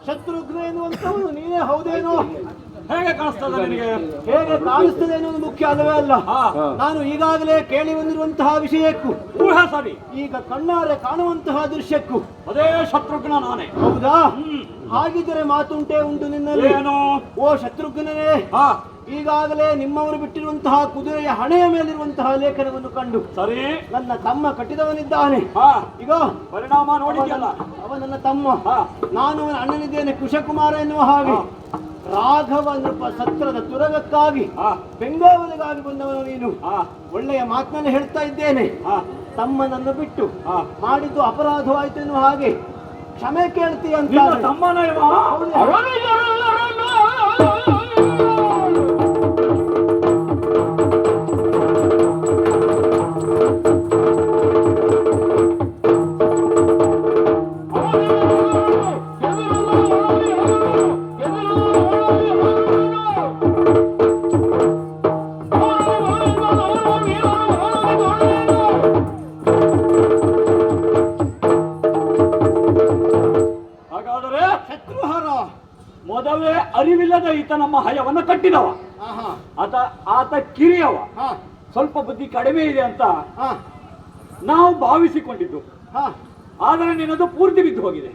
ಶತ್ರುಘ್ನ ಎನ್ನುವಂತವನು ನೀನೇ ಹೌದೇನೋ? ಹೇಗೆ ಕಾಣಿಸ್ತದೆ ನಿನಗೆ? ಹೇಗೆ ಕಾಣಿಸ್ತದೆ ಎನ್ನುವುದು ಮುಖ್ಯ ಅಲ್ಲವೇ ಅಲ್ಲ. ನಾನು ಈಗಾಗಲೇ ಕೇಳಿ ಬಂದಿರುವಂತಹ ವಿಷಯಕ್ಕೂ ಊಹೆ ಸರಿ, ಈಗ ಕಣ್ಣಾರೆ ಕಾಣುವಂತಹ ದೃಶ್ಯಕ್ಕೂ ಅದೇ ಶತ್ರುಘ್ನ ನಾನೇ. ಹೌದಾ? ಹಾಗಿದ್ದರೆ ಮಾತುಂಟೇ ಉಂಟು ನಿನ್ನಲ್ಲಿ. ಏನು? ಓ ಶತ್ರುಘ್ನನೇ, ಈಗಾಗಲೇ ನಿಮ್ಮವರು ಬಿಟ್ಟಿರುವಂತಹ ಕುದುರೆಯ ಹಣೆಯ ಮೇಲಿರುವಂತಹ ಲೇಖನವನ್ನು ಕಂಡು ಸರಿ, ನನ್ನ ತಮ್ಮ ಕಟ್ಟಿದವನಿದ್ದಾನೆ. ಈಗ ಪರಿಣಾಮ ನೋಡಿದ್ಯಲ್ಲ, ಅವ ನನ್ನ ತಮ್ಮ, ನಾನು ಅವನ ಅಣ್ಣನಿದ್ದೇನೆ ಕುಶಕುಮಾರ ಎನ್ನುವ ಹಾಗೆ. ರಾಘವ ನೃಪ ಸತ್ರದ ತುರಗಕ್ಕಾಗಿ ಬೆಂಗಾವಲಿಗಾಗಿ ಬಂದವನು ನೀನು. ಒಳ್ಳೆಯ ಮಾತನ್ನು ಹೇಳ್ತಾ ಇದ್ದೇನೆ. ತಮ್ಮನನ್ನು ಬಿಟ್ಟು ಮಾಡಿದ್ದು ಅಪರಾಧವಾಯಿತು ಎನ್ನುವ ಹಾಗೆ ಕ್ಷಮೆ ಕೇಳ್ತೀಯ ಅಂತ. ತಮ್ಮನ ಮೊದಲೇ ಅರಿವಿಲ್ಲದ ಈತ ನಮ್ಮ ಹಯವನ್ನು ಕಟ್ಟಿದವ. ಆತ ಕಿರಿಯವ, ಸ್ವಲ್ಪ ಬುದ್ಧಿ ಕಡಿಮೆ ಇದೆ ಅಂತ ನಾವು ಭಾವಿಸಿಕೊಂಡಿದ್ದು. ಆದರೆ ನಿನ್ನದು ಪೂರ್ತಿ ಬಿದ್ದು ಹೋಗಿದೆ.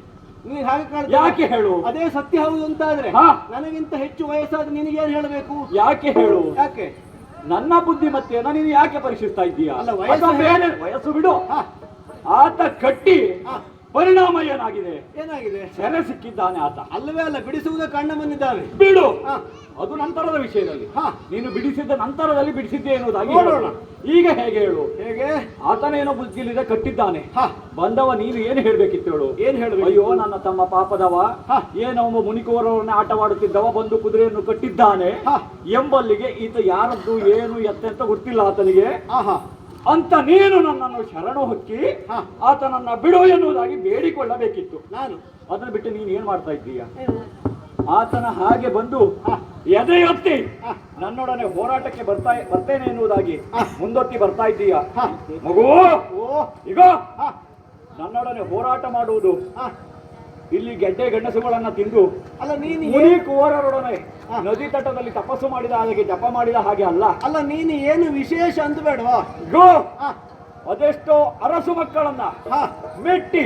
ನೀನ್ ಹಾಗೆ ಯಾಕೆ ಹೇಳು? ಅದೇ ಸತ್ಯ ಹೌದು ಅಂತಾದ್ರೆ ನನಗಿಂತ ಹೆಚ್ಚು ವಯಸ್ಸಾದ ನಿನಗೇನು ಹೇಳಬೇಕು? ಯಾಕೆ ಹೇಳು? ಯಾಕೆ ನನ್ನ ಬುದ್ಧಿಮತ್ತೆಯನ್ನ ನೀನು ಯಾಕೆ ಪರೀಕ್ಷಿಸ್ತಾ ಇದ್ದೀಯಾ? ವಯಸ್ಸು ಬಿಡು. ಆತ ಕಟ್ಟಿ ಪರಿಣಾಮ ಏನಾಗಿದೆ? ಏನಾಗಿದೆ? ಸೆರೆ ಸಿಕ್ಕಿದ್ದಾನೆ ಆತ. ಅಲ್ಲವೇ ಅಲ್ಲ, ಬಿಡಿಸುವುದ ಕಣ್ಣ ಬಂದಿದ್ದಾನೆ. ಬಿಡು, ಅದು ನಂತರದ ವಿಷಯದಲ್ಲಿ. ನೀನು ಬಿಡಿಸಿದ್ದ ನಂತರದಲ್ಲಿ ಬಿಡಿಸಿದ್ದೆ ಎನ್ನುವುದಾಗಿ ನೋಡೋಣ. ಈಗ ಹೇಗೆ ಹೇಳು? ಹೇಗೆ? ಆತನೇನೋ ಬುದ್ಧಿಲಿದೆ, ಕಟ್ಟಿದ್ದಾನೆ. ಬಂದವ ನೀನು ಏನು ಹೇಳ್ಬೇಕಿತ್ತು ಹೇಳು? ಏನ್ ಹೇಳು? ಅಯ್ಯೋ ನನ್ನ ತಮ್ಮ ಪಾಪದವ, ಏನೋ ಮುನಿಕೋರವರನ್ನ ಆಟವಾಡುತ್ತಿದ್ದವ ಬಂದು ಕುದುರೆಯನ್ನು ಕಟ್ಟಿದ್ದಾನೆ ಎಂಬಲ್ಲಿಗೆ ಈತ ಯಾರದ್ದು ಏನು ಎತ್ತೆಂತ ಗೊತ್ತಿಲ್ಲ ಆತನಿಗೆ ಅಂತ ನೀನು ನನ್ನನ್ನು ಶರಣು ಹೊಕ್ಕಿ ಆತನನ್ನ ಬಿಡು ಎನ್ನುವುದಾಗಿ ಬೇಡಿಕೊಳ್ಳಬೇಕಿತ್ತು. ನಾನು ಅದನ್ನು ಬಿಟ್ಟು ನೀನು ಏನ್ ಮಾಡ್ತಾ ಇದ್ದೀಯ? ಆತನ ಹಾಗೆ ಬಂದು ಎದೆಯೊತ್ತಿ ನನ್ನೊಡನೆ ಹೋರಾಟಕ್ಕೆ ಬರ್ತೇನೆ ಎನ್ನುವುದಾಗಿ ಮುಂದೊತ್ತಿ ಬರ್ತಾ ಇದ್ದೀಯ. ಮಗು, ಈಗ ನನ್ನೊಡನೆ ಹೋರಾಟ ಮಾಡುವುದು ಇಲ್ಲಿ ಗೆಡ್ಡೆ ಗಂಡಸುಗಳನ್ನ ತಿಂದು ಅಲ್ಲ, ನೀನು ಮುನಿ ಕುವರರೊಡನೆ ನದಿ ತಟದಲ್ಲಿ ತಪಸ್ಸು ಮಾಡಿದ ಹಾಗೆ ಜಪ ಮಾಡಿದ ಹಾಗೆ ಅಲ್ಲ. ಅಲ್ಲ, ನೀನು ಏನು ವಿಶೇಷ ಅಂತ ಬೇಡವಾ? ಅದೆಷ್ಟೋ ಅರಸು ಮಕ್ಕಳನ್ನ ಮೆಟ್ಟಿ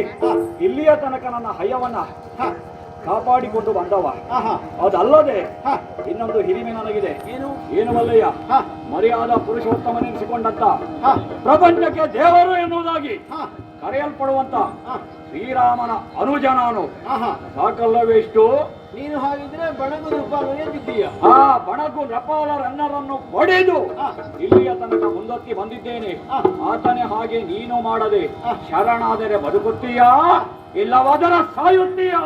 ಇಲ್ಲಿಯ ತನಕ ನನ್ನ ಹಯವನ್ನ ಕಾಪಾಡಿಕೊಂಡು ಬಂದವ. ಅದಲ್ಲದೆ ಇನ್ನೊಂದು ಹಿರಿಮೆ ನನಗಿದೆ. ಏನು ಮಲ್ಲಯ್ಯ? ಮರ್ಯಾದ ಪುರುಷೋತ್ತಮನೆನಿಸಿಕೊಂಡಂತ ಪ್ರಪಂಚಕ್ಕೆ ದೇವರು ಎನ್ನುವುದಾಗಿ ಕರೆಯಲ್ಪಡುವಂತ ಶ್ರೀರಾಮನ ಅನುಜ ನಾನು. ಸಾಕಲ್ಲವೆಷ್ಟು? ನೀನು ಹಾಗಿದ್ರೆ ಬಣಗು ನೃಪಾಲನೇ ಬಿದ್ದೀಯ. ಬಣಗು ನೃಪಾಲರನ್ನರನ್ನು ಹೊಡೆದು ಇಲ್ಲಿಯ ತನಕ ಮುಂದಕ್ಕೆ ಬಂದಿದ್ದೇನೆ. ಆತನೇ ಹಾಗೆ ನೀನು ಮಾಡದೆ ಶರಣಾದರೆ ಬದುಕುತ್ತೀಯಾ, ಇಲ್ಲವಾದರ ಸಾಯುತ್ತೀಯಾ?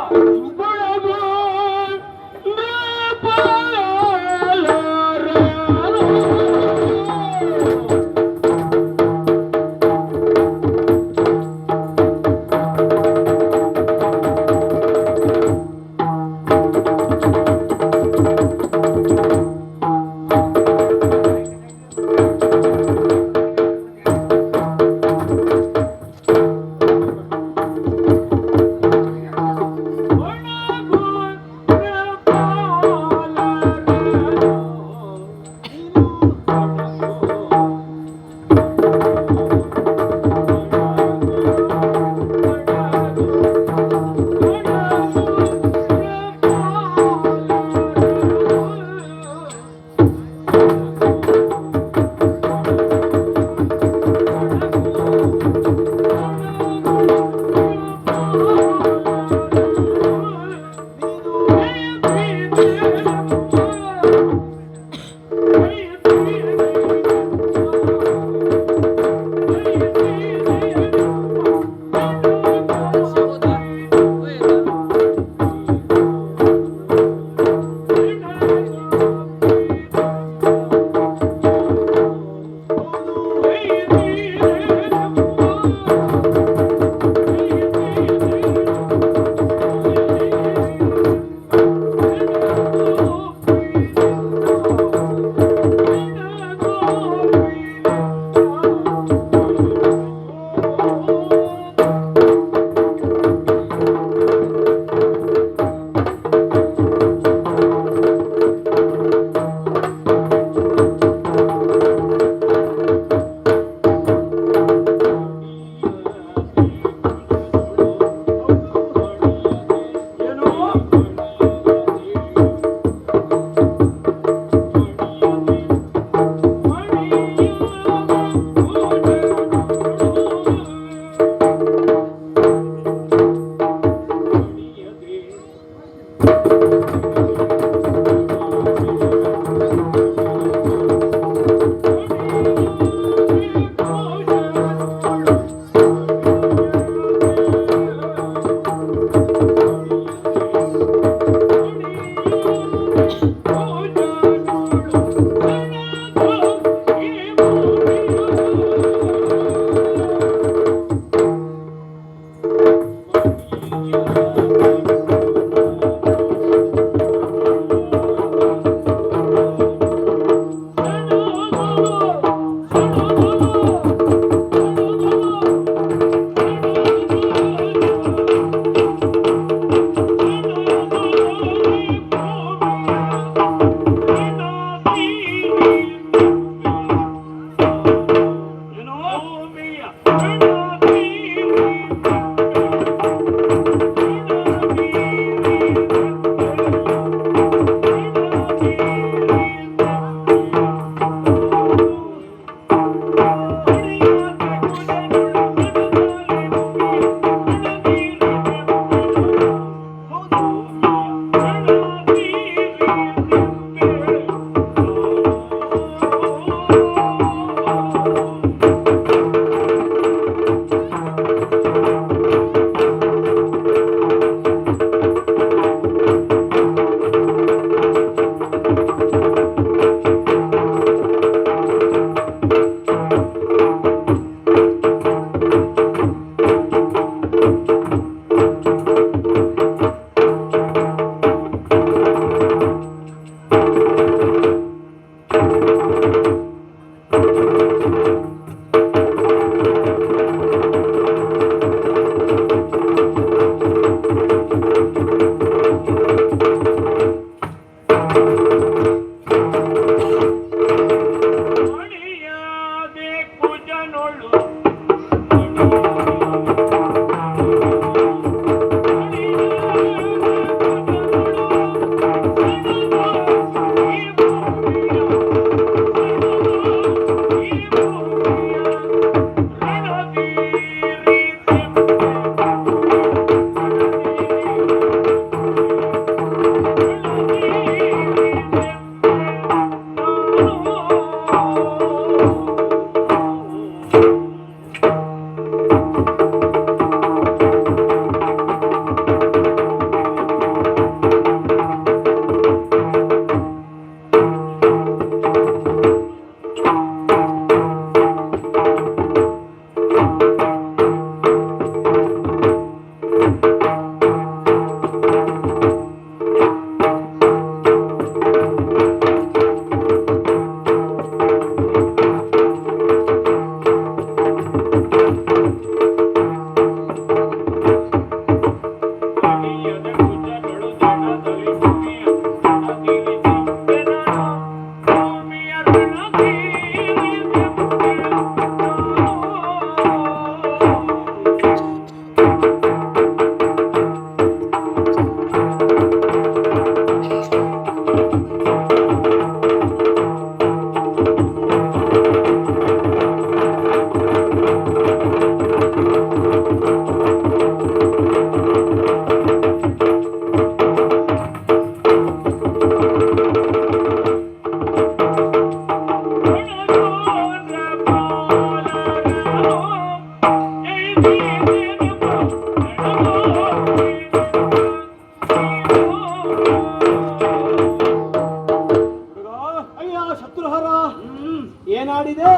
ಏನಾಡಿದೆ?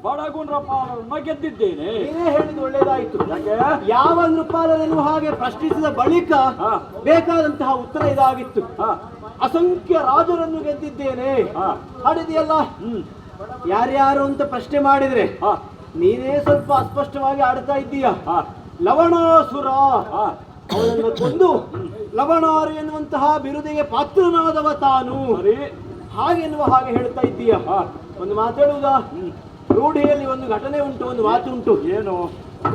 ಬಡಗು ನೃಪಾಲರನ್ನ ಗೆದ್ದಿದ್ದೇನೆ. ನೀನೇ ಹೇಳಿದ್ದು ಒಳ್ಳೇದಾಯ್ತು. ಯಾಕೆ? ಯಾವ ನೃಪಾಲರನ್ನು ಹಾಗೆ ಪ್ರಶ್ನಿಸಿದ ಬಳಿಕ ಬೇಕಾದಂತಹ ಉತ್ತರ ಇದಾಗಿತ್ತು. ಅಸಂಖ್ಯ ರಾಜರನ್ನು ಗೆದ್ದಿದ್ದೇನೆ ಹಾಡಿದೆಯಲ್ಲ. ಯಾರ್ಯಾರು ಅಂತ ಪ್ರಶ್ನೆ ಮಾಡಿದ್ರೆ ನೀನೇ ಸ್ವಲ್ಪ ಅಸ್ಪಷ್ಟವಾಗಿ ಆಡ್ತಾ ಇದ್ದೀಯ. ಲವಣಾಸುರ ಅವನನ್ನು ಕೊಂದು ಲವಣಾರು ಎನ್ನುವಂತಹ ಬಿರುದಿಗೆ ಪಾತ್ರನಾದವ ತಾನು ಹಾಗೆನ್ನುವ ಹಾಗೆ ಹೇಳ್ತಾ ಇದ್ದೀಯ. ಒಂದು ಮಾತಾಡುವುದಾ? ರೂಢಿಯಲ್ಲಿ ಒಂದು ಘಟನೆ ಉಂಟು, ಒಂದು ಮಾತು ಉಂಟು. ಏನು?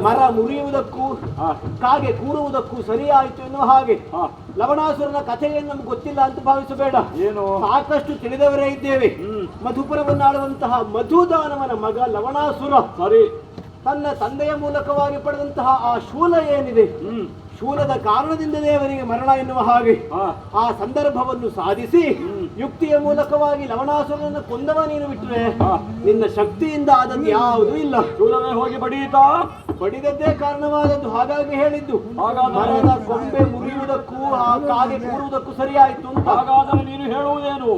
ಮರ ಮುರಿಯುವುದಕ್ಕೂ ಕಾಗೆ ಕೂರುವುದಕ್ಕೂ ಸರಿಯಾಯಿತು ಎನ್ನುವ ಹಾಗೆ. ಲವಣಾಸುರನ ಕಥೆಯನ್ನು ನಮ್ಗೆ ಗೊತ್ತಿಲ್ಲ ಅಂತ ಭಾವಿಸಬೇಡ. ಏನು? ಸಾಕಷ್ಟು ತಿಳಿದವರೇ ಇದ್ದೇವೆ. ಮಧುಪುರವನ್ನಾಡುವಂತಹ ಮಧುದಾನವನ ಮಗ ಲವಣಾಸುರ ಸರಿ ತನ್ನ ತಂದೆಯ ಮೂಲಕವಾಗಿ ಪಡೆದಂತಹ ಆ ಶೂಲ ಏನಿದೆ, ಶೂಲದ ಕಾರಣದಿಂದಲೇ ಅವರಿಗೆ ಮರಣ ಎನ್ನುವ ಹಾಗೆ ಆ ಸಂದರ್ಭವನ್ನು ಸಾಧಿಸಿ ಯುಕ್ತಿಯ ಮೂಲಕವಾಗಿ ಲವಣಾಸುರನನ್ನು ಕೊಂದವ ನೀನು ಬಿಟ್ಟರೆ ನಿನ್ನ ಶಕ್ತಿಯಿಂದ ಆದದ್ದು ಯಾವುದೂ ಇಲ್ಲ. ಶೂಲವೇ ಹೋಗಿ ಬಡಿಯಿತಾ? ಬಡಿದದ್ದೇ ಕಾರಣವಾದದ್ದು. ಹಾಗಾಗಿ ಹೇಳಿದ್ದು ಮರದ ಕೊಂಬೆ ಮುರಿಯುವುದಕ್ಕೂ ಆ ಕಾಗೆ ಕೂರುವುದಕ್ಕೂ ಸರಿಯಾಯಿತು ಅಂತ. ಹಾಗಾದರೆ ನೀನು ಹೇಳುವುದೇನು?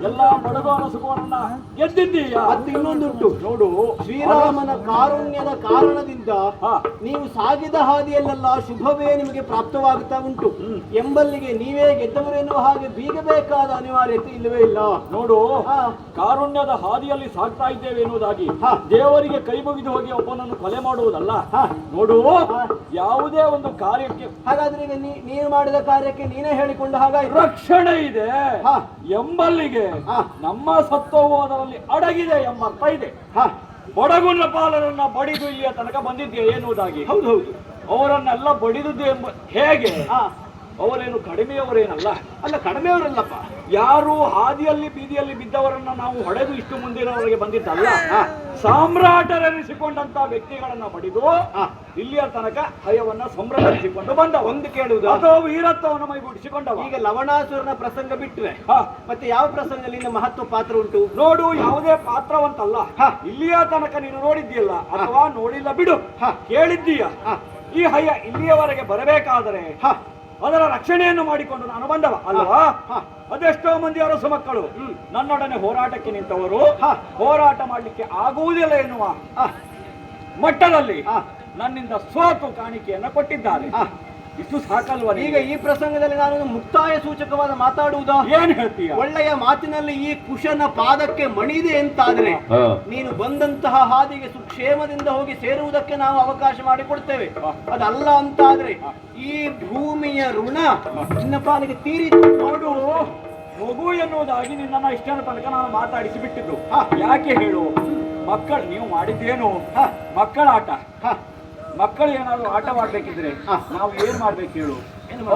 ಎಲ್ಲ ಬಡಗವನ ಸುಖವನ್ನ ಗೆದ್ದಿದ್ದೀಯ. ಮತ್ತೆ ಇನ್ನೊಂದುಂಟು ನೋಡು, ಶ್ರೀರಾಮನ ಕಾರುಣ್ಯದ ಕಾರಣದಿಂದ ನೀವು ಸಾಗಿದ ಹಾದಿಯಲ್ಲೆಲ್ಲ ಶುಭವೇ ನಿಮಗೆ ಪ್ರಾಪ್ತವಾಗುತ್ತಾ ಉಂಟು ಎಂಬಲ್ಲಿಗೆ ನೀವೇ ಗೆದ್ದವರು ಎನ್ನುವ ಹಾಗೆ ಬೀಗಬೇಕಾದ ಅನಿವಾರ್ಯತೆ ಇಲ್ಲವೇ ಇಲ್ಲ. ನೋಡು, ಕಾರುಣ್ಯದ ಹಾದಿಯಲ್ಲಿ ಸಾಗ್ತಾ ಇದ್ದೇವೆ ಎನ್ನುವುದಾಗಿ ದೇವರಿಗೆ ಕೈ ಮುಗಿದು ಹೋಗಿ ಒಬ್ಬನನ್ನು ಕೊಲೆ ಮಾಡುವುದಲ್ಲ. ನೋಡು, ಯಾವುದೇ ಒಂದು ಕಾರ್ಯಕ್ಕೆ ಹಾಗಾದ್ರೆ ಈಗ ನೀನು ಮಾಡಿದ ಕಾರ್ಯಕ್ಕೆ ನೀನೇ ಹೇಳಿಕೊಂಡ ಹಾಗಾಯ್ತು. ರಕ್ಷಣೆ ಇದೆ ಎಂಬಲ್ಲಿಗೆ ನಮ್ಮ ಸತ್ವವು ಅದರಲ್ಲಿ ಅಡಗಿದೆ ಎಂಬ ಅರ್ಥ ಇದೆ. ಬಡಗು ನೃಪಾಲರನ್ನ ಬಡಿದು ಇಲ್ಲಿಯ ತನಕ ಬಂದಿದ್ದೆ ಎನ್ನುವುದಾಗಿ. ಹೌದು ಹೌದು, ಅವರನ್ನೆಲ್ಲ ಬಡಿದುದು ಎಂಬ ಹೇಗೆ? ಅವರೇನು ಕಡಿಮೆಯವರೇನಲ್ಲ. ಅಲ್ಲ, ಕಡಿಮೆಯವರಲ್ಲಪ್ಪ. ಯಾರು ಹಾದಿಯಲ್ಲಿ ಬೀದಿಯಲ್ಲಿ ಬಿದ್ದವರನ್ನ ನಾವು ಹೊಡೆದು ಇಷ್ಟು ಮುಂದಿನವರೆಗೆ ಬಂದಿದ್ದಲ್ಲ. ಸಾಮ್ರಾಟರೆನಿಸಿಕೊಂಡಂತ ವ್ಯಕ್ತಿಗಳನ್ನ ಬಡಿದು ಇಲ್ಲಿಯ ತನಕ ಹಯವನ್ನ ಸಂಭ್ರಮಿಸಿಕೊಂಡು ಬಂದ. ಒಂದು ಕೇಳುವುದು ಅಥವಾ ವೀರತ್ವವನ್ನು ಮೈಗೂಡಿಸಿಕೊಂಡವ. ಈಗ ಲವಣಾಸುರನ ಪ್ರಸಂಗ ಬಿಟ್ಟರೆ ಮತ್ತೆ ಯಾವ ಪ್ರಸಂಗದಲ್ಲಿ ಮಹತ್ವ ಪಾತ್ರ ಉಂಟು? ನೋಡು, ಯಾವುದೇ ಪಾತ್ರವಂತಲ್ಲ. ಇಲ್ಲಿಯ ತನಕ ನೀನು ನೋಡಿದ್ದೀಯಲ್ಲ ಅಥವಾ ನೋಡಿಲ್ಲ ಬಿಡು, ಕೇಳಿದ್ದೀಯ. ಈ ಹಯ್ಯ ಇಲ್ಲಿಯವರೆಗೆ ಬರಬೇಕಾದರೆ ಅದರ ರಕ್ಷಣೆಯನ್ನು ಮಾಡಿಕೊಂಡು ನಾನು ಬಂದವ ಅಲ್ವಾ? ಅದೆಷ್ಟೋ ಮಂದಿ ಅರಸು ಮಕ್ಕಳು ನನ್ನೊಡನೆ ಹೋರಾಟಕ್ಕೆ ನಿಂತವರು ಹೋರಾಟ ಮಾಡಲಿಕ್ಕೆ ಆಗುವುದಿಲ್ಲ ಎನ್ನುವ ಮಟ್ಟದಲ್ಲಿ ನನ್ನಿಂದ ಸೋತು ಕಾಣಿಕೆಯನ್ನು ಕೊಟ್ಟಿದ್ದಾರೆ. ಇಷ್ಟು ಸಾಕಲ್ವ? ಈಗ ಈ ಪ್ರಸಂಗದಲ್ಲಿ ನಾನು ಮುಕ್ತಾಯ ಸೂಚಕವಾದ ಮಾತಾಡುವುದಾ? ಏನ್ ಹೇಳ್ತೀಯ? ಒಳ್ಳೆಯ ಮಾತಿನಲ್ಲಿ ಈ ಕುಶನ ಪಾದಕ್ಕೆ ಮಣಿದೆ ಅಂತಾದ್ರೆ ನೀನು ಬಂದಂತಹ ಹಾದಿಗೆ ಸುಕ್ಷೇಮದಿಂದ ಹೋಗಿ ಸೇರುವುದಕ್ಕೆ ನಾವು ಅವಕಾಶ ಮಾಡಿಕೊಡ್ತೇವೆ. ಅದಲ್ಲ ಅಂತಾದ್ರೆ ಈ ಭೂಮಿಯ ಋಣ ನಿನ್ನ ಪಾಲಿಗೆ ತೀರಿತು. ನೋಡು, ಮಗು ಎನ್ನುವುದಾಗಿ ನಿನ್ನನ್ನು ಇಷ್ಟರ ತನಕ ನಾನು ಮಾತಾಡಿಸಿ ಬಿಟ್ಟಿದ್ದು ಯಾಕೆ ಹೇಳು? ಮಕ್ಕಳು ನೀವು ಮಾಡಿದ್ದೇನು? ಮಕ್ಕಳ ಆಟ. ಮಕ್ಕಳು ಏನಾದ್ರು ಆಟವಾಡ್ಬೇಕಿದ್ರೆ ನಾವು ಏನ್ ಮಾಡ್ಬೇಕು ಹೇಳು?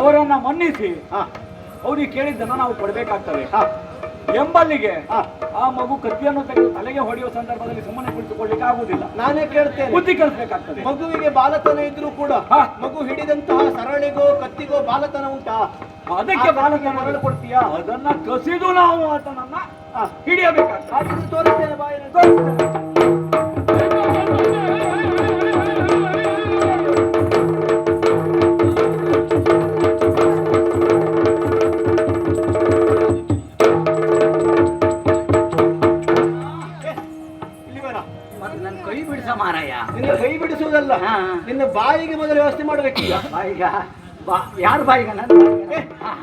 ಅವರನ್ನ ಮನ್ನಿಸಿ ಅವ್ರಿಗೆ ಕೇಳಿದ್ದನ್ನ ನಾವು ಕೊಡ್ಬೇಕಾಗ್ತದೆ ಎಂಬಲ್ಲಿಗೆ ಆ ಮಗು ಕತ್ತಿಯನ್ನು ತೆಗೆದು ತಲೆಗೆ ಹೊಡೆಯುವ ಸಂದರ್ಭದಲ್ಲಿ ಸುಮ್ಮನೆ ಕುಳಿತುಕೊಳ್ಳಿಕ್ಕೆ ಆಗುವುದಿಲ್ಲ. ನಾನೇ ಕೇಳ್ತೇನೆ, ಬುದ್ಧಿ ಕಲಿಸಬೇಕಾಗ್ತದೆ. ಮಗುವಿಗೆ ಬಾಲತನ ಇದ್ರೂ ಕೂಡ ಮಗು ಹಿಡಿದಂತಹ ಸರಳಿಗೋ ಕತ್ತಿಗೋ ಬಾಲತನ ಉಂಟಾ? ಅದಕ್ಕೆ ಬಾಲತನ ಕೊಡ್ತೀಯಾ? ಅದನ್ನ ಕಸಿದು ನಾವು ಆತನನ್ನ ಹಿಡಿಯಬೇಕಾಗ್ತದೆ. ತೋರಿಸ್ತೇನೆ, ಬಾಯಿನ ತೋರಿಸ್ತೇನೆ. ನಿನ್ನ ಕೈ ಬಿಡಿಸುವುದಲ್ಲ, ನಿನ್ನ ಬಾಯಿಗೆ ಮೊದಲು ವ್ಯವಸ್ಥೆ ಮಾಡಬೇಕೀಗ. ಯಾರು ಬಾಯಿಗ?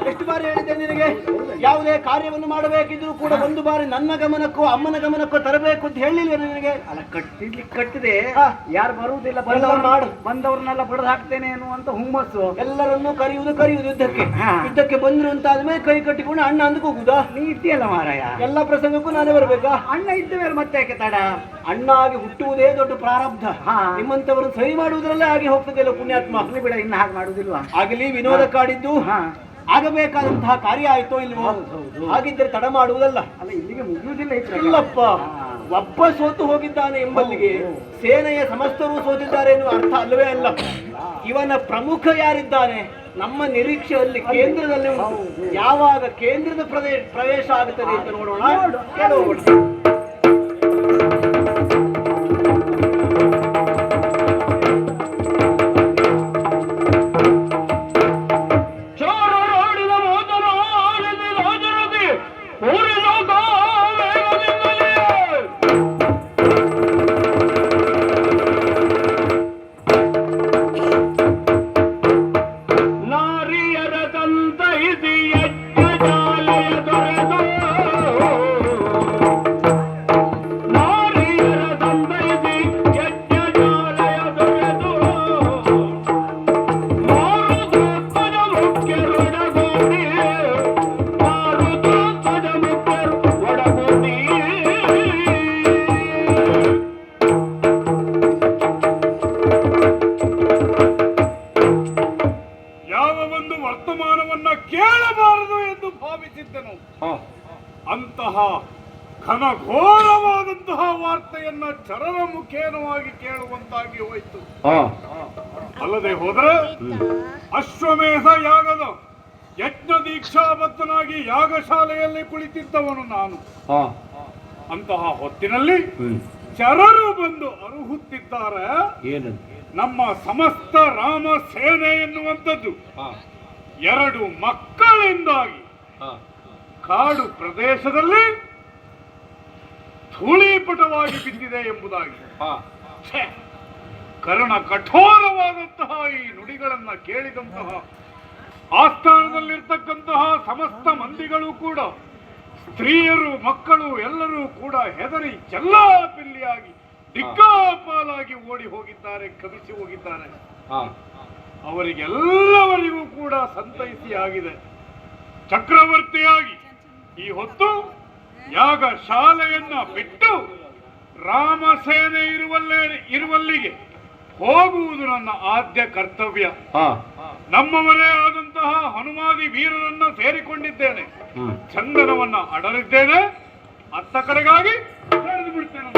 ಎಷ್ಟು ಬಾರಿ ಹೇಳಿದ್ದೆ ನಿನಗೆ? ಯಾವುದೇ ಕಾರ್ಯವನ್ನು ಮಾಡಬೇಕಿದ್ರು ಕೂಡ ಒಂದು ಬಾರಿ ನನ್ನ ಗಮನಕ್ಕೋ ಅಮ್ಮನ ಗಮನಕ್ಕೋ ತರಬೇಕು ಅಂತ ಹೇಳಿಲ್ವ ನಿನಗೆ? ಅಲ್ಲ, ಕಟ್ಟಿದೆ. ಯಾರು ಬರುವುದಿಲ್ಲ, ಬಂದವ್ರನ್ನೆಲ್ಲ ಬಡದು ಹಾಕ್ತೇನೆ ಅನ್ನುವಂತ ಹುಮ್ಮಸ್ಸು. ಎಲ್ಲರನ್ನೂ ಕರೆಯುವುದು ಯುದ್ಧಕ್ಕೆ ಬಂದ್ರು ಅಂತ ಆದ್ಮೇಲೆ ಕೈ ಕಟ್ಟಿಕೊಂಡು ಅಣ್ಣ ಅಂದಕ್ಕೆ ಹೋಗುದಾ? ನೀ ಇದ್ದೀಯಲ್ಲ ಮಾರಾಯ, ಎಲ್ಲ ಪ್ರಸಂಗಕ್ಕೂ ನಾನೇ ಬರ್ಬೇಕಾ? ಅಣ್ಣ ಇದ್ದ ಮೇಲೆ ಮತ್ತೆ ಯಾಕೆ ತಡ? ಅಣ್ಣ ಆಗಿ ಹುಟ್ಟುವುದೇ ದೊಡ್ಡ ಪ್ರಾರಬ್ಧ. ನಿಮ್ಮಂತವರು ಸರಿ ಮಾಡುವುದರಲ್ಲೇ ಆಗಿ ಹೋಗ್ತದೆಲ್ಲ ಪುಣ್ಯಾತ್ಮ. ಬಿಡ, ಇನ್ನು ಹಾಗೆ ಮಾಡುವುದಿಲ್ಲ. ಆಗಲಿ, ವಿನೋದಕ್ಕಾಡಿದ್ದು ಆಗಬೇಕಾದಂತಹ ಕಾರ್ಯ ಆಯ್ತೋ ಇಲ್ವೋ? ಹಾಗಿದ್ರೆ ತಡ ಮಾಡುವುದಲ್ಲ. ಅಲ್ಲ, ಇಲ್ಲಿಗೆ ಮುಗಿಯುವುದಿಲ್ಲ. ಇಲ್ಲಪ್ಪ, ಒಬ್ಬ ಸೋತು ಹೋಗಿದ್ದಾನೆ ಎಂಬಲ್ಲಿಗೆ ಸೇನೆಯ ಸಮಸ್ತರು ಸೋತಿದ್ದಾರೆ ಎನ್ನುವ ಅರ್ಥ ಅಲ್ಲವೇ ಅಲ್ಲ. ಇವನ ಪ್ರಮುಖ ಯಾರಿದ್ದಾನೆ? ನಮ್ಮ ನಿರೀಕ್ಷೆಯಲ್ಲಿ ಕೇಂದ್ರದಲ್ಲಿ ಉಂಟು. ಯಾವಾಗ ಕೇಂದ್ರದ ಪ್ರವೇಶ ಆಗುತ್ತದೆ ಅಂತ ನೋಡೋಣ. ಘನಘೋರವಾದಂತಹ ವಾರ್ತೆಯನ್ನ ಚರರ ಮುಖೇನವಾಗಿ ಕೇಳುವಂತಾಗಿ ಹೋಯಿತು. ಅಲ್ಲದೆ ಹೋದರೆ ಅಶ್ವಮೇಧ ಯಾಗದ ಯಜ್ಞ ದೀಕ್ಷಾಬದ್ಧನಾಗಿ ಯಾಗಶಾಲೆಯಲ್ಲಿ ಕುಳಿತಿದ್ದವನು ನಾನು. ಅಂತಹ ಹೊತ್ತಿನಲ್ಲಿ ಚರರು ಬಂದು ಅರುಹುತ್ತಿದ್ದಾರೆ. ನಮ್ಮ ಸಮಸ್ತ ರಾಮ ಸೇನೆ ಎನ್ನುವಂಥದ್ದು 2 ಮಕ್ಕಳಿಂದಾಗಿ ಕಾಡು ಪ್ರದೇಶದಲ್ಲಿ ಧೂಳೀಪಟವಾಗಿ ಬಿದ್ದಿದೆ ಎಂಬುದಾಗಿ. ಕರ್ಣ ಕಠೋರವಾದಂತಹ ಈ ನುಡಿಗಳನ್ನ ಕೇಳಿದಂತಹ ಆಸ್ಥಾನದಲ್ಲಿರ್ತಕ್ಕಂತಹ ಸಮಸ್ತ ಮಂದಿಗಳು ಕೂಡ, ಸ್ತ್ರೀಯರು ಮಕ್ಕಳು ಎಲ್ಲರೂ ಕೂಡ ಹೆದರಿ ಚೆಲ್ಲಾಪಿಲ್ಲಿಯಾಗಿ ದಿಕ್ಕಾಪಾಲಾಗಿ ಓಡಿ ಹೋಗಿದ್ದಾರೆ, ಕವಿಸಿ ಹೋಗಿದ್ದಾರೆ. ಅವರಿಗೆಲ್ಲವರಿಗೂ ಕೂಡ ಸಂತೈಸಿ ಆಗಿದೆ. ಚಕ್ರವರ್ತಿಯಾಗಿ ಈ ಹೊತ್ತು ಯಾಗ ಶಾಲೆಯನ್ನ ಬಿಟ್ಟು ರಾಮಸೇನೆ ಇರುವಲ್ಲಿಗೆ ಹೋಗುವುದು ನನ್ನ ಆದ್ಯ ಕರ್ತವ್ಯ. ನಮ್ಮವರೇ ಆದಂತಹ ಹನುಮಾದಿ ವೀರರನ್ನ ಸೇರಿಕೊಂಡಿದ್ದೇನೆ, ಚಂದನವನ್ನ ಅಡಲಿದ್ದೇನೆ. ಅತ್ತ ಕಡೆಗಾಗಿ ನಡೆದು ಬಿಡ್ತೇನೆ.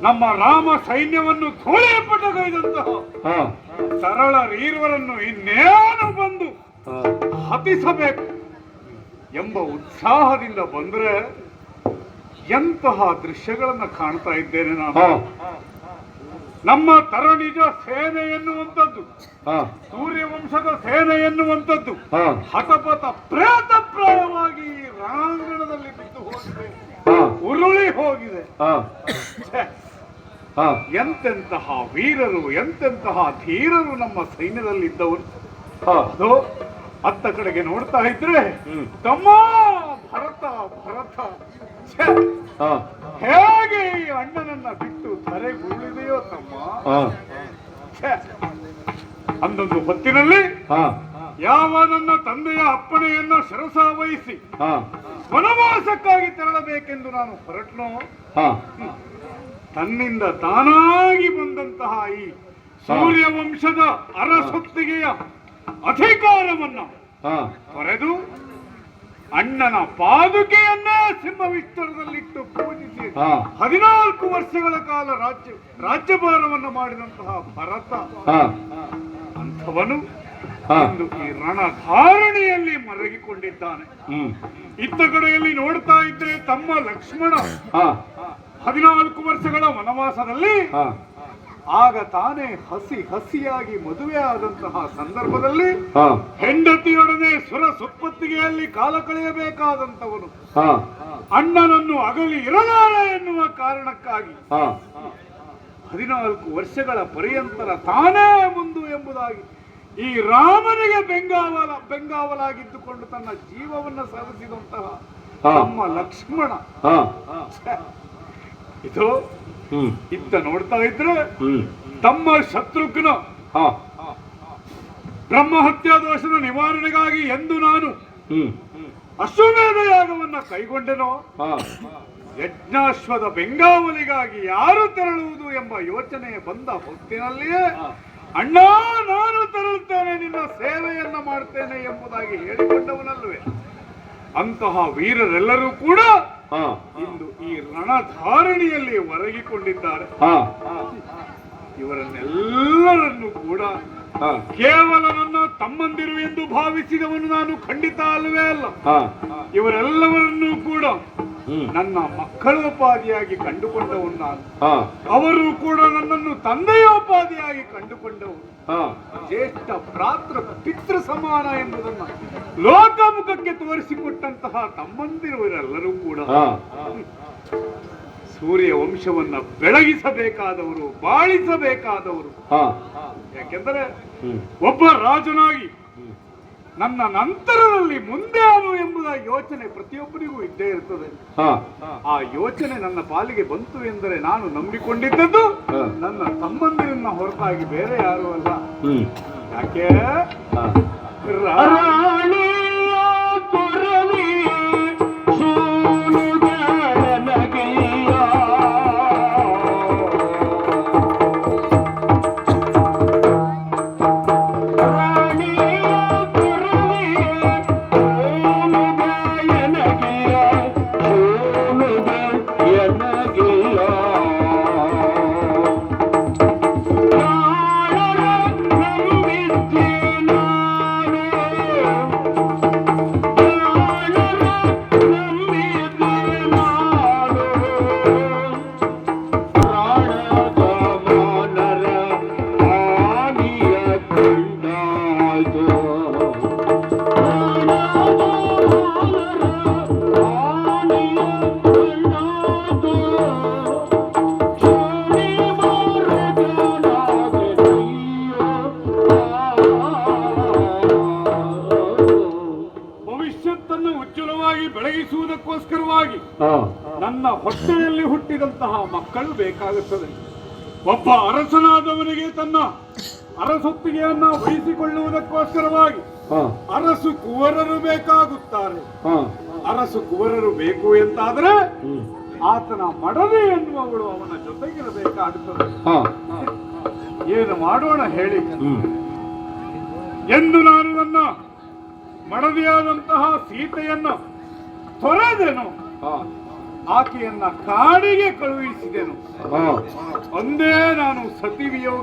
ನಮ್ಮ ರಾಮ ಸೈನ್ಯವನ್ನು ಧೂಳೀಪಟಗೈದಂತಹ ಸರಳ ರೀರ್ವರನ್ನು ಇನ್ನೇನು ಬಂದು ಹತಿಸಬೇಕು ಎಂಬ ಉತ್ಸಾಹದಿಂದ ಬಂದ್ರೆ ಎಂತಹ ದೃಶ್ಯಗಳನ್ನು ಕಾಣ್ತಾ ಇದ್ದೇನೆ ನಾನು. ನಮ್ಮ ತರನಿಜ ಸೇನೆ ಎನ್ನುವಂಥದ್ದು, ಸೂರ್ಯವಂಶದ ಸೇನೆ ಎನ್ನುವಂಥದ್ದು ಹತಪಥ ಪ್ರೇತಪ್ರಾಯವಾಗಿ ರಣಾಂಗಣದಲ್ಲಿ ಬಿದ್ದು ಹೋಗಿದೆ, ಉರುಳಿ ಹೋಗಿದೆ. ಎಂತೆಂತಹ ವೀರರು, ಎಂತೆಂತಹ ಧೀರರು ನಮ್ಮ ಸೈನ್ಯದಲ್ಲಿ ಇದ್ದವರು. ಅದು ಅತ್ತ ಕಡೆಗೆ ನೋಡ್ತಾ ಇದ್ರೆ ತಮ್ಮ ಭರತ ಭರತ ಹೇಗೆ ಈ ಅಣ್ಣನನ್ನ ಬಿಟ್ಟು ಧರೆ ಉರುಳಿದೆಯೋ ತಮ್ಮ. ಅಂದೊಂದು ಹೊತ್ತಿನಲ್ಲಿ ಯಾವ ನನ್ನ ತಂದೆಯ ಅಪ್ಪಣೆಯನ್ನ ಶಿರಸಾವಹಿಸಿ ವನವಾಸಕ್ಕಾಗಿ ತೆರಳಬೇಕೆಂದು ನಾನು ಹೊರಟ್ನೋ, ತನ್ನಿಂದ ತಾನಾಗಿ ಬಂದಂತಹ ಈ ಸೂರ್ಯವಂಶದ ಅರಸೊತ್ತಿಗೆಯ ಅಧಿಕಾರವನ್ನ ತೊರೆದು ಅಣ್ಣನ ಪಾದುಕೆಯನ್ನ ಸಿಂಹವಿಸ್ತರದಲ್ಲಿಟ್ಟು ಪೂಜಿಸಿ 14 ವರ್ಷಗಳ ಕಾಲ ರಾಜ್ಯಭಾರವನ್ನು ಮಾಡಿದಂತಹ ಭರತ ಅಂಥವನು ಇಂದು ಈ ರಣಧಾರಣೆಯಲ್ಲಿ ಮರಗಿಕೊಂಡಿದ್ದಾನೆ. ಇತ್ತ ಕಡೆಯಲ್ಲಿ ನೋಡ್ತಾ ಇದ್ರೆ ತಮ್ಮ ಲಕ್ಷ್ಮಣ 14 ವರ್ಷಗಳ ವನವಾಸದಲ್ಲಿ ಆಗ ತಾನೇ ಹಸಿಯಾಗಿ ಮದುವೆ ಆದಂತಹ ಸಂದರ್ಭದಲ್ಲಿ ಹೆಂಡತಿಯೊಡನೆ ಸುರ ಸುಪ್ಪತ್ತಿಗೆಯಲ್ಲಿ ಕಾಲ ಕಳೆಯಬೇಕಾದಂತವನು ಅಣ್ಣನನ್ನು ಅಗಲಿ ಇರಲಾರೆ ಎನ್ನುವ ಕಾರಣಕ್ಕಾಗಿ 14 ವರ್ಷಗಳ ಪರ್ಯಂತರ ತಾನೇ ಮುಂದು ಎಂಬುದಾಗಿ ಈ ರಾಮನಿಗೆ ಬೆಂಗಾವಲಾಗಿದ್ದುಕೊಂಡು ತನ್ನ ಜೀವವನ್ನು ಸವೆಸಿದಂತಹ ನಮ್ಮ ಲಕ್ಷ್ಮಣ ಇದು ಇತ್ತ ನೋಡ್ತಾ ಇದ್ರೆ ತಮ್ಮ ಶತ್ರುಘ್ನ ಬ್ರಹ್ಮಹತ್ಯಾ ದೋಷದ ನಿವಾರಣೆಗಾಗಿ ಎಂದು ನಾನು ಅಶ್ವಮೇಧ ಯಾಗವನ್ನ ಕೈಗೊಂಡೆನೋ ಯಜ್ಞಾಶ್ವದ ಬೆಂಗಾವಲಿಗಾಗಿ ಯಾರು ತೆರಳುವುದು ಎಂಬ ಯೋಚನೆ ಬಂದ ಹೊತ್ತಿನಲ್ಲಿಯೇ ಅಣ್ಣ ನಾನು ತೆರಳುತ್ತೇನೆ, ನಿನ್ನ ಸೇವೆಯನ್ನ ಮಾಡ್ತೇನೆ ಎಂಬುದಾಗಿ ಹೇಳಿಕೊಂಡವನಲ್ವೇ. ಅಂತಹ ವೀರರೆಲ್ಲರೂ ಕೂಡ ಇಂದು ಈ ರಣಧಾರಣಿಯಲ್ಲಿ ಒರಗಿಕೊಂಡಿದ್ದಾರೆ. ಇವರನ್ನೆಲ್ಲರನ್ನು ಕೂಡ ಕೇವಲ ನನ್ನ ತಮ್ಮಂದಿರು ಎಂದು ಭಾವಿಸಿದವನು ನಾನು ಖಂಡಿತ ಅಲ್ಲವೇ ಅಲ್ಲ. ಇವರೆಲ್ಲವರನ್ನೂ ಕೂಡ ನನ್ನ ಮಕ್ಕಳೋಪಾದಿಯಾಗಿ ಕಂಡುಕೊಂಡವನು ನಾನು. ಅವರು ಕೂಡ ನನ್ನನ್ನು ತಂದೆಯೋಪಾದಿಯಾಗಿ ಕಂಡುಕೊಂಡವರು. ಜ್ಯೇಷ್ಠ ಭ್ರಾತೃ ಪಿತೃ ಸಮಾನ ಎಂಬುದನ್ನು ಲೋಕಮುಖಕ್ಕೆ ತೋರಿಸಿಕೊಟ್ಟಂತಹ ತಮ್ಮಂದಿರುವರೆಲ್ಲರೂ ಕೂಡ ಸೂರ್ಯ ವಂಶವನ್ನ ಬೆಳಗಿಸಬೇಕಾದವರು, ಬಾಳಿಸಬೇಕಾದವರು. ಯಾಕೆಂದರೆ ಒಬ್ಬ ರಾಜನಾಗಿ ನನ್ನ ನಂತರದಲ್ಲಿ ಮುಂದೆ ಅವನು ಎಂಬುದ ಯೋಚನೆ ಪ್ರತಿಯೊಬ್ಬರಿಗೂ ಇದ್ದೇ ಇರ್ತದೆ. ಆ ಯೋಚನೆ ನನ್ನ ಪಾಲಿಗೆ ಬಂತು ಎಂದರೆ ನಾನು ನಂಬಿಕೊಂಡಿದ್ದದ್ದು ನನ್ನ ತಮ್ಮಂದಿರನ್ನ ಹೊರತಾಗಿ ಬೇರೆ ಯಾರು ಅಲ್ಲ. ಯಾಕೆ ಬೆಳಗಿಸುವುದಕ್ಕೋಸ್ಕರವಾಗಿ ನನ್ನ ಹೊಟ್ಟೆಯಲ್ಲಿ ಹುಟ್ಟಿದಂತಹ ಮಕ್ಕಳು ಬೇಕಾಗುತ್ತದೆ. ಒಬ್ಬ ಅರಸನಾದವನಿಗೆ ತನ್ನ ಅರಸೊತ್ತಿಗೆಯನ್ನ ವಹಿಸಿಕೊಳ್ಳುವುದಕ್ಕೋಸ್ಕರವಾಗಿ ಅರಸು ಕುವರರು ಬೇಕಾಗುತ್ತಾರೆ. ಅರಸು ಕುವರರು ಬೇಕು ಎಂತಾದರೆ ಆತನ ಮಡದಿ ಎನ್ನುವವಳು ಅವನ ಜೊತೆಗಿರಬೇಕಾಗುತ್ತದೆ. ಏನು ಮಾಡೋಣ ಹೇಳಿ ಎಂದು ನಾನು ನನ್ನ ಮಡದಿಯಾದಂತಹ ಸೀತೆಯನ್ನ ತೊರೆದೆನು, ಆಕೆಯನ್ನ ಕಾಡಿಗೆ ಕಳುಹಿಸಿದೆನು. ಒಂದೇ ನಾನು ಸತಿ ವಿಯೋಗ